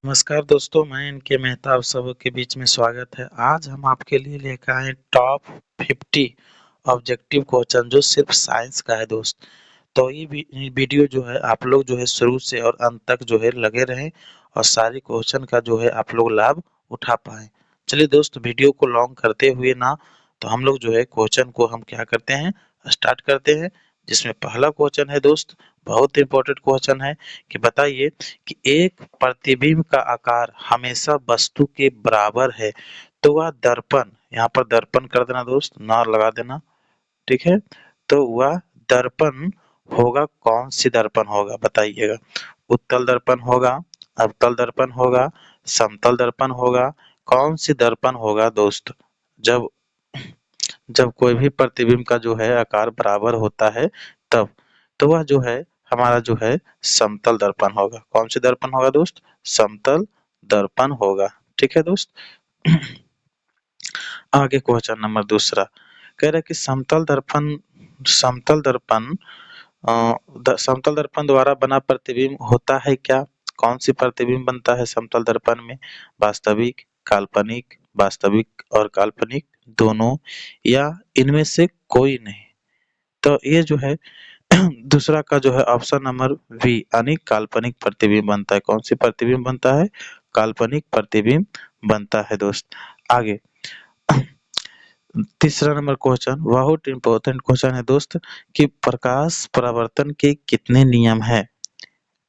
नमस्कार दोस्तों, मैं इनके मेहता आप सबों के बीच में स्वागत है। आज हम आपके लिए लेकर आए टॉप 50 ऑब्जेक्टिव क्वेश्चन जो सिर्फ साइंस का है दोस्त। तो ये वीडियो जो है आप लोग जो है शुरू से और अंत तक जो है लगे रहें और सारी क्वेश्चन का जो है आप लोग लाभ उठा पाएं। चलिए दोस्त, वीडियो को लॉन्ग करते हुए ना तो हम लोग जो है क्वेश्चन को हम क्या करते हैं, स्टार्ट करते हैं। जिसमें पहला क्वेश्चन है दोस्त, बहुत इंपॉर्टेंट क्वेश्चन है कि बताइए कि एक प्रतिबिंब का आकार हमेशा वस्तु के बराबर है तो वह दर्पण, यहाँ पर दर्पण कर देना दोस्त, ना लगा देना, ठीक है। तो वह दर्पण होगा, कौन सी दर्पण होगा बताइएगा। उत्तल दर्पण होगा, अवतल दर्पण होगा, समतल दर्पण होगा, कौन सी दर्पण होगा दोस्त। जब जब कोई भी प्रतिबिंब का जो है आकार बराबर होता है तब, तो वह जो है हमारा जो है समतल दर्पण होगा। कौन सी दर्पण होगा दोस्त, समतल दर्पण होगा, ठीक है दोस्त। आगे क्वेश्चन नंबर दूसरा कह रहा है कि समतल दर्पण समतल दर्पण द्वारा बना प्रतिबिंब होता है क्या। कौन सी प्रतिबिंब बनता है समतल दर्पण में, वास्तविक, काल्पनिक, वास्तविक और काल्पनिक दोनों, या इनमें से कोई नहीं। तो ये जो है दूसरा का जो है ऑप्शन नंबर बी यानी काल्पनिक प्रतिबिंब बनता है। कौन सी प्रतिबिंब बनता है, काल्पनिक प्रतिबिंब बनता है दोस्त। आगे तीसरा नंबर क्वेश्चन बहुत इंपॉर्टेंट क्वेश्चन है दोस्त कि प्रकाश परावर्तन के कितने नियम है।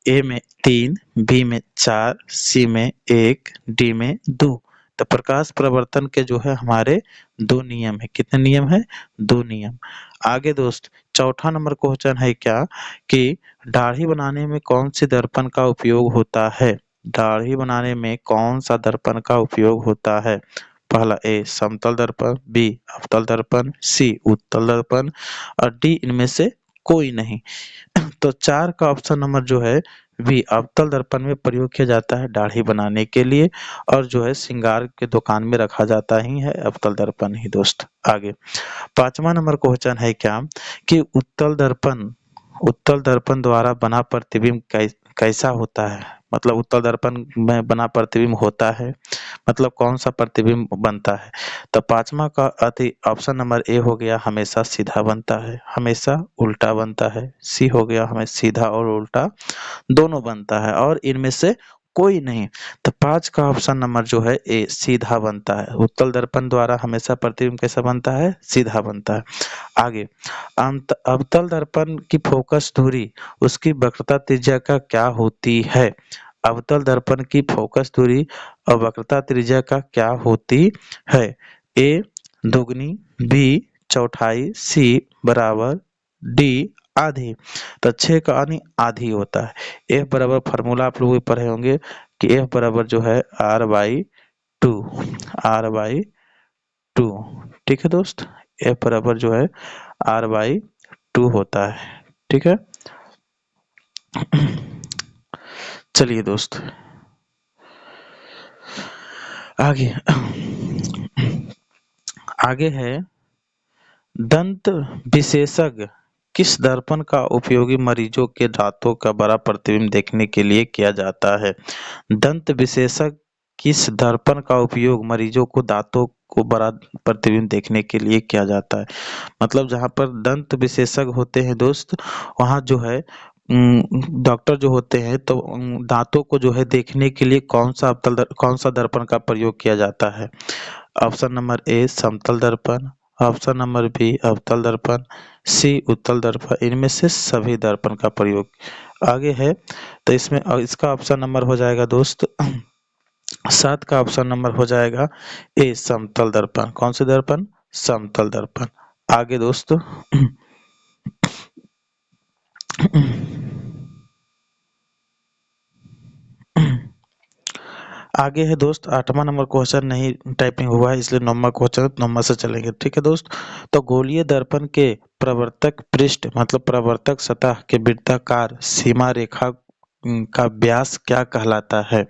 ए में 3, बी में 4, सी में 1, डी में 2। तो प्रकाश परावर्तन के जो है हमारे 2 नियम है। कितने नियम है, 2 नियम। आगे दोस्त चौथा नंबर क्वेश्चन है क्या कि दाढ़ी बनाने में कौन सी दर्पण का उपयोग होता है। दाढ़ी बनाने में कौन सा दर्पण का उपयोग होता है। पहला ए समतल दर्पण, बी अवतल दर्पण, सी उत्तल दर्पण और डी इनमें से कोई नहीं। तो 4 का ऑप्शन नंबर जो है बी अवतल दर्पण में प्रयोग किया जाता है दाढ़ी बनाने के लिए, और जो है श्रृंगार के दुकान में रखा जाता ही है अवतल दर्पण ही दोस्त। आगे पांचवा नंबर क्वेश्चन है क्या कि उत्तल दर्पण द्वारा बना प्रतिबिंब कैसा होता है। मतलब उत्तल दर्पण में बना प्रतिबिंब होता है, मतलब कौन सा प्रतिबिंब बनता है। तो पांचवा का अति ऑप्शन नंबर ए हो गया हमेशा सीधा बनता है, हमेशा उल्टा बनता है। सी हो गया हमें सीधा और उल्टा दोनों बनता है और इनमें से कोई नहीं। तो 5 का ऑप्शन नंबर जो है ए सीधा बनता है। उत्तल दर्पण द्वारा हमेशा प्रतिबिंब कैसा बनता है, सीधा बनता है। आगे अवतल दर्पण की फोकस दूरी उसकी वक्रता त्रिज्या का क्या होती है। अवतल दर्पण की फोकस दूरी और वक्रता त्रिज्या का क्या होती है। ए दोगुनी, बी चौथाई, सी बराबर, डी आधी। तो 6 का यानी आधी होता है। एफ बराबर फार्मूला आप लोग भी पढ़े होंगे कि एफ बराबर जो है R by two, R by two, ठीक है दोस्त। एफ बराबर जो है आर बाई टू होता है, ठीक है। चलिए दोस्त आगे आगे है दंत विशेषज्ञ किस दर्पण का उपयोगी मरीजों के दांतों का बड़ा प्रतिबिंब देखने के लिए किया जाता है। दंत विशेषज्ञ किस दर्पण का उपयोग मरीजों को दांतों को बड़ा प्रतिबिंब देखने के लिए किया जाता है। मतलब जहाँ पर दंत विशेषज्ञ होते हैं दोस्त, वहाँ जो है डॉक्टर जो होते हैं तो दांतों को जो है देखने के लिए कौन सा दर्पण का प्रयोग किया जाता है। ऑप्शन नंबर ए समतल दर्पण, ऑप्शन नंबर बी अवतल दर्पण, सी उत्तल दर्पण, इनमें से सभी दर्पण का प्रयोग। आगे है तो इसमें इसका ऑप्शन नंबर हो जाएगा दोस्त 7 का ऑप्शन नंबर हो जाएगा ए समतल दर्पण। कौन से दर्पण, समतल दर्पण। आगे दोस्तों आगे है दोस्त 8वां नंबर क्वेश्चन नहीं टाइपिंग हुआ है इसलिए 9वां क्वेश्चन 9वां से चलेंगे, ठीक है दोस्त। तो गोलीय दर्पण के प्रवर्तक पृष्ठ मतलब प्रवर्तक सतह के वृत्ताकार सीमा रेखा का व्यास क्या कहलाता है।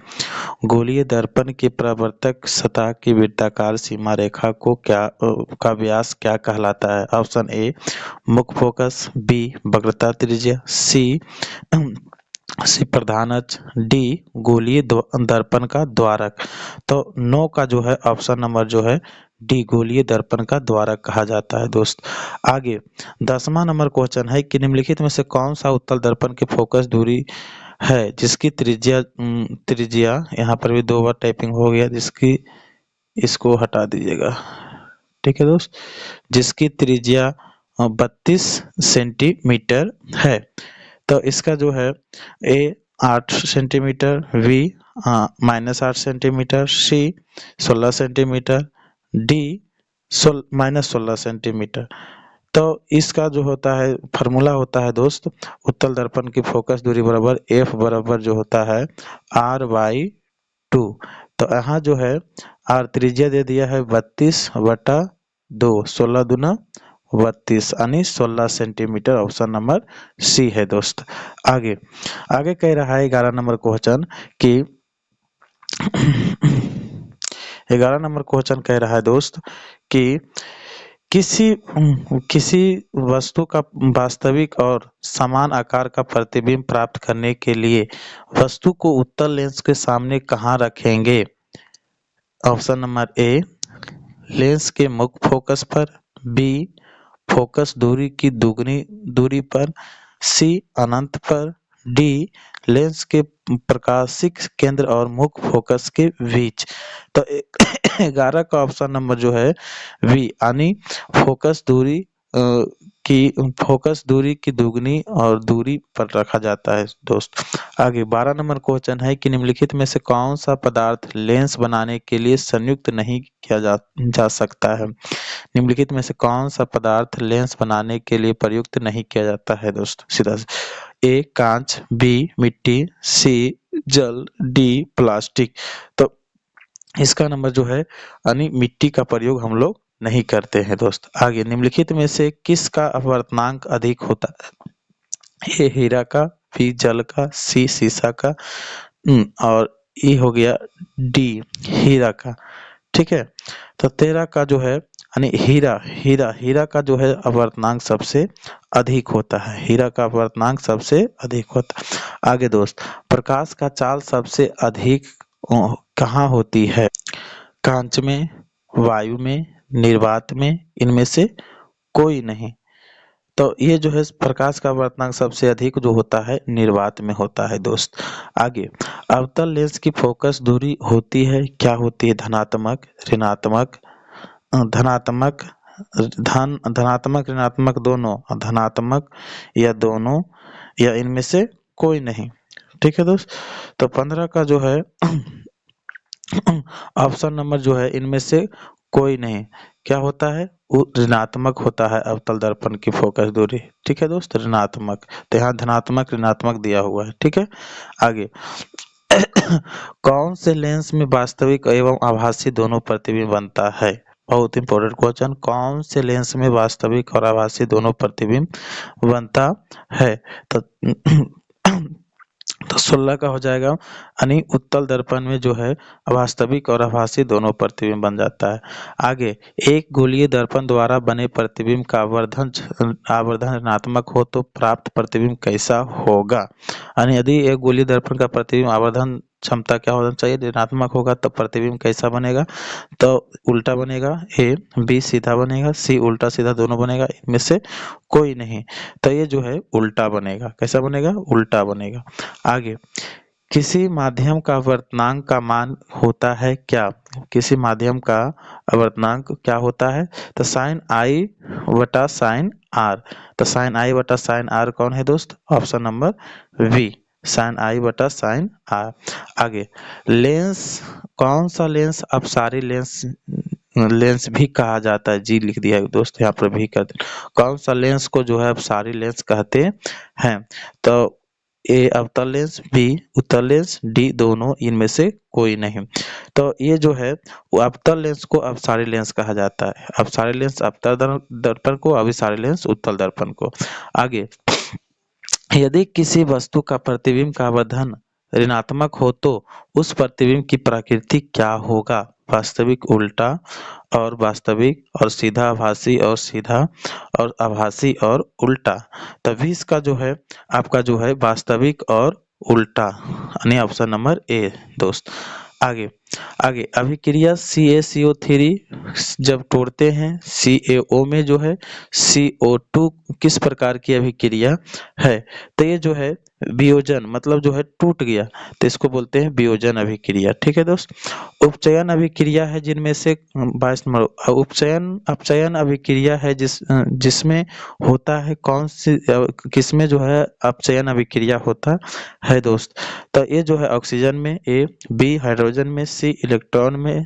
गोलीय दर्पण की प्रवर्तक सतह की वृत्ताकार सीमा रेखा को का व्यास क्या कहलाता है। ऑप्शन ए मुख्य फोकस, बी वक्रता त्रिज्या, सी सी प्रधानच, डी गोलीय दर्पण का द्वारक। तो नो का जो है ऑप्शन नंबर जो है डी गोलीय दर्पण का द्वारक कहा जाता है दोस्त। आगे 10वां नंबर क्वेश्चन है कि निम्नलिखित में से कौन सा उत्तल दर्पण की फोकस दूरी है जिसकी त्रिज्या यहाँ पर भी 2 बार टाइपिंग हो गया, जिसकी इसको हटा दीजिएगा, ठीक है दोस्त, जिसकी त्रिज्या 32 सेंटीमीटर है। तो इसका जो है ए 8 सेंटीमीटर, बी -8 सेंटीमीटर, सी 16 सेंटीमीटर, डी -16 सेंटीमीटर। तो इसका जो होता है फार्मूला होता है दोस्त, उत्तल दर्पण की फोकस दूरी बराबर एफ बराबर जो होता है R/2। तो यहाँ जो है आर त्रिज्या दे दिया है 32/2, 16 दूना 32 यानी 16 सेंटीमीटर। ऑप्शन नंबर सी है दोस्त। आगे आगे कह रहा है 11 नंबर क्वेश्चन कि 11 नंबर क्वेश्चन कह रहा है दोस्त कि किसी वस्तु का वास्तविक और समान आकार का प्रतिबिंब प्राप्त करने के लिए वस्तु को उत्तल लेंस के सामने कहाँ रखेंगे? ऑप्शन नंबर ए लेंस के मुख्य फोकस पर, बी फोकस दूरी की दुगनी दूरी पर, सी अनंत पर, डी लेंस के प्रकाशिक केंद्र और मुख्य फोकस के बीच। तो 11 का ऑप्शन नंबर जो है वी यानी फोकस दूरी की दुगनी और दूरी पर रखा जाता है दोस्त। आगे 12 नंबर क्वेश्चन है कि निम्नलिखित में से कौन सा पदार्थ लेंस बनाने के लिए संयुक्त नहीं किया जा सकता है? निम्नलिखित में से कौन सा पदार्थ लेंस बनाने के लिए प्रयुक्त नहीं किया जाता है दोस्त? सीधा ए कांच, बी मिट्टी, सी जल, डी प्लास्टिक। तो इसका नंबर जो है यानी मिट्टी का प्रयोग हम लोग नहीं करते हैं दोस्त। आगे निम्नलिखित में से किसका अपवर्तनांक अधिक होता है? ए हीरा का, बी जल का, सी सीसा का, और ई हो गया डी हीरा का। ठीक है, तो 13 का जो है यानी हीरा का जो है अपवर्तनांक सबसे अधिक होता है। हीरा का अपवर्तनांक सबसे अधिक होता है। आगे दोस्त प्रकाश का चाल सबसे अधिक कहाँ होती है? कांच में, वायु में, निर्वात में, इनमें से कोई नहीं। तो ये जो है प्रकाश का अपवर्तनांक सबसे अधिक जो होता है निर्वात में होता है दोस्त। आगे अवतल लेंस की फोकस दूरी होती है, क्या होती है? धनात्मक, ऋणात्मक, धनात्मक, धनात्मक ऋणात्मक दोनों, धनात्मक या दोनों, या इनमें से कोई नहीं। ठीक है दोस्त, तो 15 का जो है ऑप्शन नंबर जो है इनमें से कोई नहीं, क्या होता है? वो ऋणात्मक होता है अवतल दर्पण की फोकस दूरी। ठीक है दोस्त, ऋणात्मक। तो यहाँ धनात्मक ऋणात्मक दिया हुआ है। ठीक है, आगे कौन से लेंस में वास्तविक एवं आभासी दोनों प्रतिबिंब बनता है? बहुत इंपॉर्टेंट क्वेश्चन। कौन से लेंस में वास्तविक और आभासी दोनों प्रतिबिंब बनता है? तो 16 का हो जाएगा यानी उत्तल दर्पण में जो है वास्तविक और आभासी दोनों प्रतिबिंब बन जाता है। आगे एक गोलीय दर्पण द्वारा बने प्रतिबिंब का आवर्धन ऋणात्मक हो तो प्राप्त प्रतिबिंब कैसा होगा? यानी यदि एक गोलीय दर्पण का प्रतिबिंब आवर्धन क्षमता क्या होना चाहिए? ऋणात्मक होगा तो प्रतिबिंब कैसा बनेगा? तो उल्टा बनेगा, ए बी सीधा बनेगा, सी उल्टा सीधा दोनों बनेगा, इनमें से कोई नहीं। तो ये जो है उल्टा बनेगा। कैसा बनेगा? उल्टा बनेगा। आगे किसी माध्यम का अपवर्तनांक का मान होता है क्या? किसी माध्यम का अपवर्तनांक क्या होता है? तो साइन आई बटा साइन आर। तो साइन आई बटा साइन आर कौन है दोस्त? ऑप्शन नंबर बी साइन आई बटा साइन आर। आगे लेंस, कौन सा लेंस अपसारी लेंस भी कहा जाता है? जी लिख दिया है दोस्त, यहाँ पर भी कहते हैं। कौन सा लेंस को जो है अपसारी लेंस कहते हैं? तो ए अवतल लेंस, बी उत्तल लेंस, डी दोनों, इनमें से कोई नहीं। तो ये जो है वो अवतल लेंस को अपसारी लेंस कहा जाता है। अपसारी लेंस अवतल दर्पण को, अभिसारी लेंस उत्तल दर्पण को। आगे यदि किसी वस्तु का प्रतिबिंब का आवर्धन ऋणात्मक हो तो उस प्रतिबिंब की प्रकृति क्या होगा? वास्तविक, उल्टा और वास्तविक, और सीधा आभासी और सीधा, और आभासी और उल्टा। तभी इसका जो है आपका जो है वास्तविक और उल्टा, यानी ऑप्शन नंबर ए दोस्त। आगे आगे अभिक्रिया CaCO3 जब तोड़ते हैं CaO में जो है CO2 किस प्रकार की अभिक्रिया है? तो ये जो है वियोजन, मतलब जो है टूट गया, तो इसको बोलते हैं वियोजन अभिक्रिया। ठीक है दोस्त। उपचयन अभिक्रिया है जिनमें से 22 नंबर उपचयन अपचयन अभिक्रिया है जिसमें होता है कौन सी किसमें जो है अपचयन अभिक्रिया होता है दोस्त? तो ये जो है ऑक्सीजन में ए, बी हाइड्रोजन में, सी इलेक्ट्रॉन में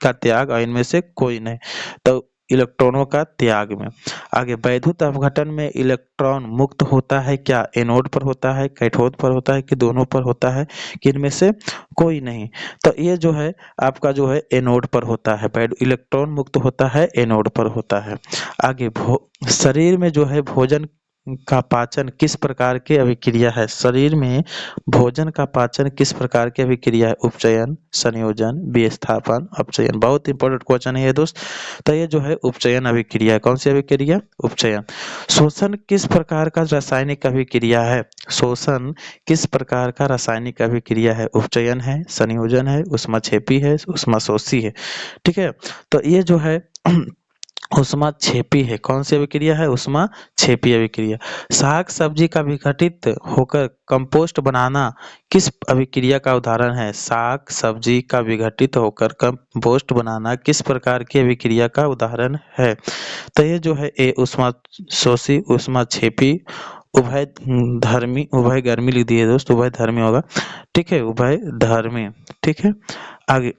का त्याग, और इनमें से कोई नहीं। तो इलेक्ट्रॉनों का त्याग में। आगे वैद्युत अपघटन में इलेक्ट्रॉन मुक्त होता है क्या? एनोड पर होता है, कैथोड पर होता है, कि दोनों पर होता है, कि इनमें से कोई नहीं? तो ये जो है आपका जो है एनोड पर होता है, इलेक्ट्रॉन मुक्त होता है एनोड पर होता है। आगे शरीर में जो है भोजन का पाचन किस प्रकार की अभिक्रिया है? शरीर में भोजन का पाचन किस प्रकार की अभिक्रिया है? उपचयन, संयोजन, विस्थापन, अपचयन। बहुत इंपॉर्टेंट क्वेश्चन है ये दोस्त। तो ये जो है उपचयन अभिक्रिया है। कौन सी अभिक्रिया? उपचयन। शोषण किस प्रकार का रासायनिक अभिक्रिया है? शोषण किस प्रकार का रासायनिक अभिक्रिया है? उपचयन है, संयोजन है, ऊष्माक्षेपी है, ऊष्माशोषी है। ठीक है। तो ये जो है ऊष्माक्षेपी है। कौन सी अभिक्रिया है? ऊष्माक्षेपी अभिक्रिया। साग सब्जी का विघटित होकर कंपोस्ट बनाना किस अभिक्रिया का उदाहरण है? साग सब्जी का विघटित होकर कंपोस्ट बनाना किस प्रकार की अभिक्रिया का उदाहरण है? तो ये जो है ए ऊष्माशोषी, ऊष्माक्षेपी, उभय धर्मी, उभय गर्मी लिख दिए दोस्त, उभय धर्मी होगा। ठीक है, उभय धर्मी। ठीक है। आगे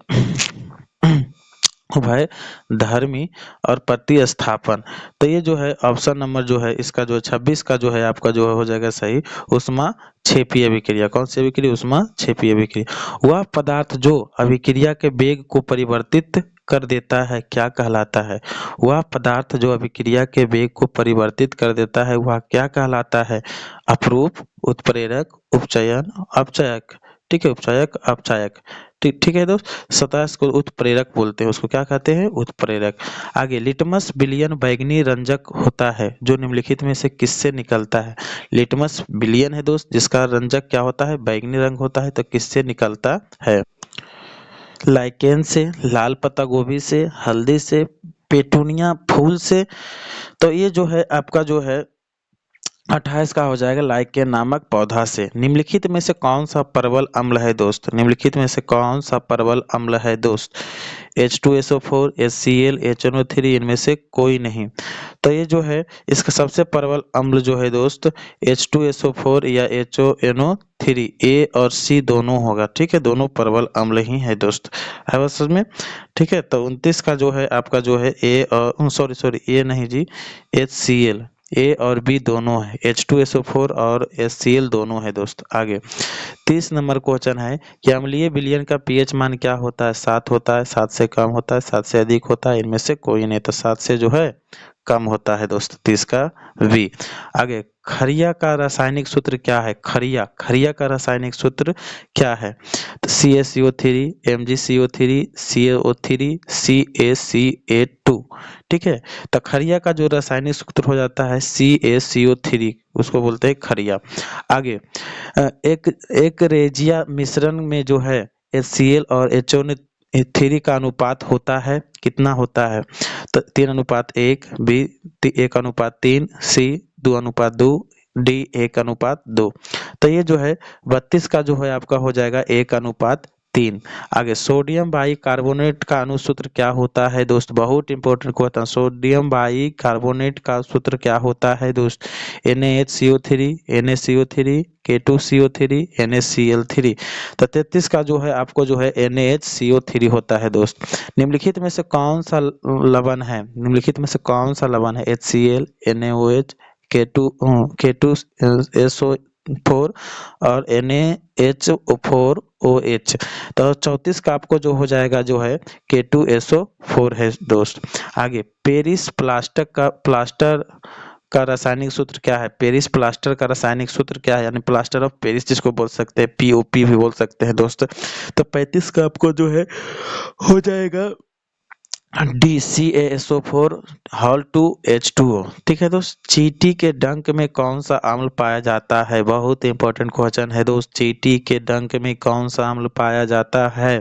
उभय धर्मी और प्रतिस्थापन। तो ये जो है ऑप्शन नंबर जो है इसका जो 26 का जो है आपका जो हो जाएगा सही, ऊष्माक्षेपी अभिक्रिया। कौन सी अभिक्रिया? ऊष्माक्षेपी अभिक्रिया। वह पदार्थ जो अभिक्रिया के वेग को परिवर्तित कर देता है क्या कहलाता है? वह पदार्थ जो अभिक्रिया के वेग को परिवर्तित कर देता है वह क्या कहलाता है? अपरूप, उत्प्रेरक, उपचयन, अपचयक। ठीक है, उपचयक, अपचायक। ठीक ठीक है दोस्त। 27 को उत्प्रेरक बोलते हैं, उसको क्या कहते हैं? उत्प्रेरक। आगे लिटमस विलयन बैंगनी रंजक होता है जो निम्नलिखित में से किससे निकलता है? लिटमस विलयन है दोस्त, जिसका रंजक क्या होता है? बैंगनी रंग होता है। तो किससे निकलता है? लाइकेन से, लाल पत्ता गोभी से, हल्दी से, पेटूनिया फूल से। तो ये जो है आपका जो है 28 का हो जाएगा लाइकेन नामक पौधा से। निम्नलिखित में से कौन सा परवल अम्ल है दोस्त? निम्नलिखित में से कौन सा परवल अम्ल है दोस्त? H2SO4, HCl, HNO3, इनमें से कोई नहीं। तो ये जो है इसका सबसे परवल अम्ल जो है दोस्त H2SO4 या HNO3, ए और सी दोनों होगा। ठीक है, दोनों परवल अम्ल ही है दोस्त, है बस में। ठीक है। तो 29 का जो है आपका जो है ए और सॉरी ए नहीं जी, HCl, ए और बी दोनों है, H2SO4 और HCl दोनों है दोस्त। आगे 30 नंबर क्वेश्चन है कि अम्लीय विलयन का पीएच मान क्या होता है? 7 होता है, 7 से कम होता है, 7 से अधिक होता है, इनमें से कोई नहीं। तो 7 से जो है कम होता है दोस्त, 30 का वी। आगे खरिया का रासायनिक सूत्र क्या है? खरिया, खरिया का रासायनिक सूत्र क्या है? तो CaCO3, MgCO3, CO3, CaCA2। ठीक है। तो खरिया का जो रासायनिक सूत्र हो जाता है CaCO3, उसको बोलते हैं खरिया। आगे एक रेजिया मिश्रण में जो है HCl और HNO3 का अनुपात होता है, कितना होता है? तो 3:1, बी 1:3, सी 2:2, डी 1:2। तो ये जो है 32 का जो है आपका हो जाएगा 1:3। आगे सोडियम बाइकार्बोनेट का अनुसूत्र क्या होता है दोस्त? बहुत इंपॉर्टेंट क्वेश्चन। सोडियम बाइकार्बोनेट का सूत्र क्या होता है दोस्त? NaHCO3, NaCO3, K2CO3, NaCl3। तो 33 का जो है आपको जो है NaHCO3 होता है दोस्त। निम्नलिखित में से कौन सा लवण है? निम्नलिखित में से कौन सा लवण है? HCl, NaOH, K2SO4 और NaHO4OH। तो 34 का आपको जो हो जाएगा जो है K2SO4 है दोस्त। आगे पेरिस प्लास्टर का रासायनिक सूत्र क्या है? पेरिस प्लास्टर का रासायनिक सूत्र क्या है? यानी प्लास्टर ऑफ पेरिस जिसको बोल सकते हैं, POP भी बोल सकते हैं दोस्त। तो 35 का आपको जो है हो जाएगा DCaSO4 हॉल टू H2O। ठीक है दोस्त, चींटी के डंक में कौन सा अम्ल पाया जाता है? बहुत इंपॉर्टेंट क्वेश्चन है दोस्त, चींटी के डंक में कौन सा अम्ल पाया जाता है?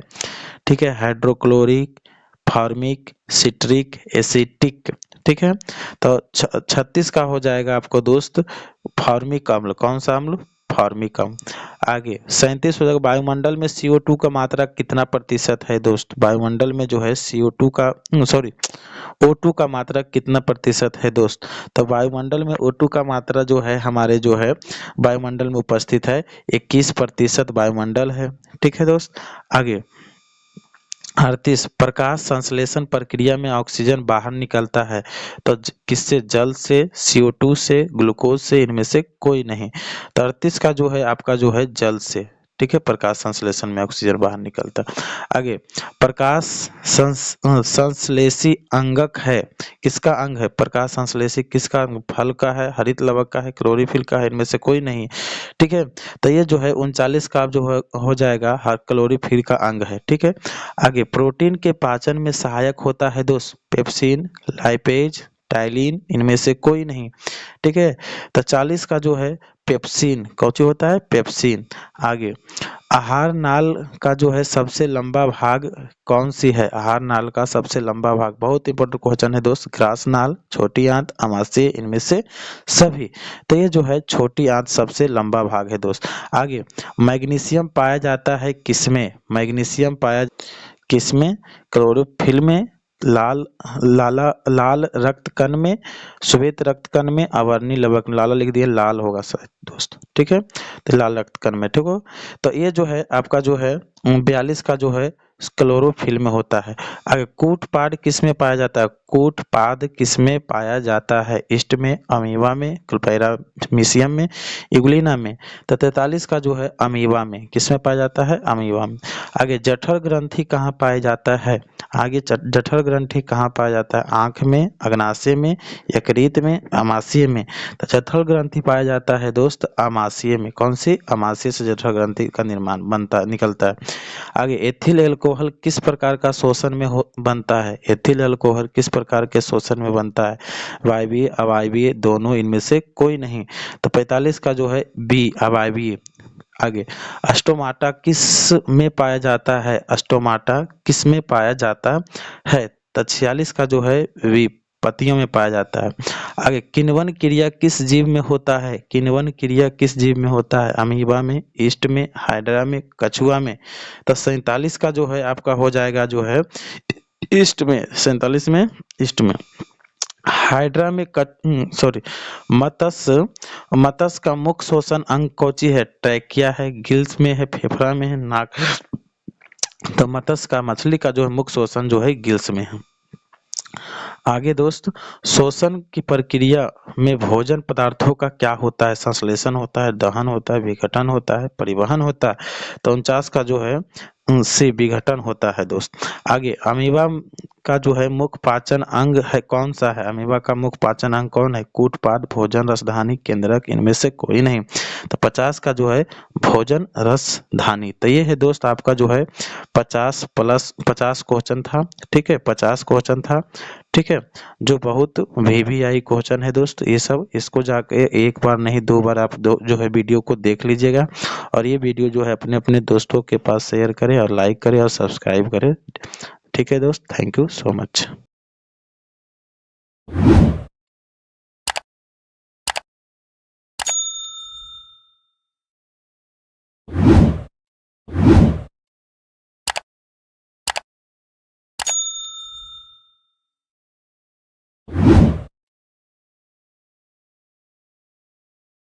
ठीक है, हाइड्रोक्लोरिक, फॉर्मिक, सिट्रिक, एसिटिक। ठीक है, तो 36 का हो जाएगा आपको दोस्त फॉर्मिक अम्ल। कौन सा अम्ल? फॉर्मिक अम्ल। आगे 37 हो जाएगा, वायुमंडल में CO2 का मात्रा कितना प्रतिशत है दोस्त? वायुमंडल में जो है CO2 का सॉरी O2 का मात्रा कितना प्रतिशत है दोस्त? तो वायुमंडल में O2 का मात्रा जो है हमारे जो है वायुमंडल में उपस्थित है 21% वायुमंडल है। ठीक है दोस्त, आगे 38 प्रकाश संश्लेषण प्रक्रिया में ऑक्सीजन बाहर निकलता है तो किससे? जल से, CO2 से, ग्लूकोज से, इनमें से कोई नहीं। तो 38 का जो है आपका जो है जल से। ठीक है, प्रकाश संश्लेषण में ऑक्सीजन बाहर निकलता है। आगे प्रकाश संश्लेषी अंगक है, किसका अंग है? प्रकाश संश्लेषी किसका अंग? फल का है, हरित लवक का है, क्लोरोफिल का है, इनमें से कोई नहीं। ठीक है, तो ये जो है 39 का जो है हो जाएगा हर क्लोरोफिल का अंग है। ठीक है, आगे प्रोटीन के पाचन में सहायक होता है दोस्त पेप्सिन, लाइपेज, टाइलिन, इनमें से कोई नहीं। ठीक है, तो 40 का जो है पेप्सिन, कौन होता है? पेप्सिन। आगे आहार नाल का जो है सबसे लंबा भाग कौन सी है? आहार नाल का सबसे लंबा भाग, बहुत इंपॉर्टेंट क्वेश्चन है दोस्त। ग्रास नाल, छोटी आंत, आमाशय, इनमें से सभी। तो ये जो है छोटी आंत सबसे लंबा भाग है दोस्त। आगे मैग्नीशियम पाया जाता है किसमें? मैग्नीशियम पाया किसमें? क्लोरोफिल में, लाल रक्त कण में, श्वेत रक्त कण में, अवर्णी लवक में। लाला लिख दिए, लाल होगा शायद दोस्त। ठीक है, तो लाल रक्त कण में। ठीक हो, तो ये जो है आपका जो है 42 का जो है क्लोरोफिल में होता है। आगे कूटपाद किसमें पाया जाता है? कूटपाद किसमें पाया जाता है? ईस्ट में, अमीबा में, पैरामीशियम में, इग्लिना में। तो 43 का जो है अमीबा में, किसमें पाया जाता है? अमीबा में। आगे जठर ग्रंथि कहाँ पाया जाता है? आगे जठर ग्रंथि कहाँ पाया जाता है? आंख में, अग्नाशय में, यकृत में, आमाशय में। तो जठर ग्रंथि पाया जाता है दोस्त आमाशय में। कौन सी? आमाशय से जठर ग्रंथि का निर्माण निकलता है। आगे एथिल अल्कोहल किस प्रकार का शोषण में बनता है? एथिल अल्कोहल किस प्रकार के शोषण में बनता है? वायवीय, अवायवीय, दोनों, इनमें से कोई नहीं। तो 45 का जो है बी, अवायवीय। आगे अस्टोमाटा किस में पाया जाता है? अस्टोमाटा किस में पाया जाता है? तो 46 का जो है वी, पत्तियों में पाया जाता है। आगे किण्वन क्रिया किस जीव में होता है? किण्वन क्रिया किस जीव में होता है? अमीबा में, ईस्ट में, हाइड्रा में, कछुआ में। तो 47 का जो है आपका हो जाएगा जो है ईस्ट में, 47 में ईस्ट में। हाइड्रा में सॉरी मत्स्य का मुख्य शोषण अंग कौची है? ट्रैकिया है, गिल्स में है, फेफड़ा में है, नाक। तो मत्स्य का, मछली का जो है मुख्य शोषण जो है गिल्स में है। आगे दोस्त शोषण की प्रक्रिया में भोजन पदार्थों का क्या होता है? संश्लेषण होता है, दहन होता है, विघटन होता है, परिवहन होता है। तो 49 का जो है से विघटन होता है दोस्त। आगे अमीबा का जो है मुख्य पाचन अंग है कौन सा है? अमीबा का मुख्य पाचन अंग कौन है? कूटपाद, भोजन रसधानी, केंद्रक, इनमें से कोई नहीं। तो 50 का जो है भोजन रसधानी। तो ये है दोस्त आपका जो है 50 क्वेश्चन था। ठीक है, 50 क्वेश्चन था। ठीक है, जो बहुत VVI क्वेश्चन है दोस्त। ये सब इसको जाके एक बार नहीं 2 बार आप जो है वीडियो को देख लीजिएगा। और ये वीडियो जो है अपने अपने दोस्तों के पास शेयर करें और लाइक करें और सब्सक्राइब करें। ठीक है दोस्त, थैंक यू सो मच।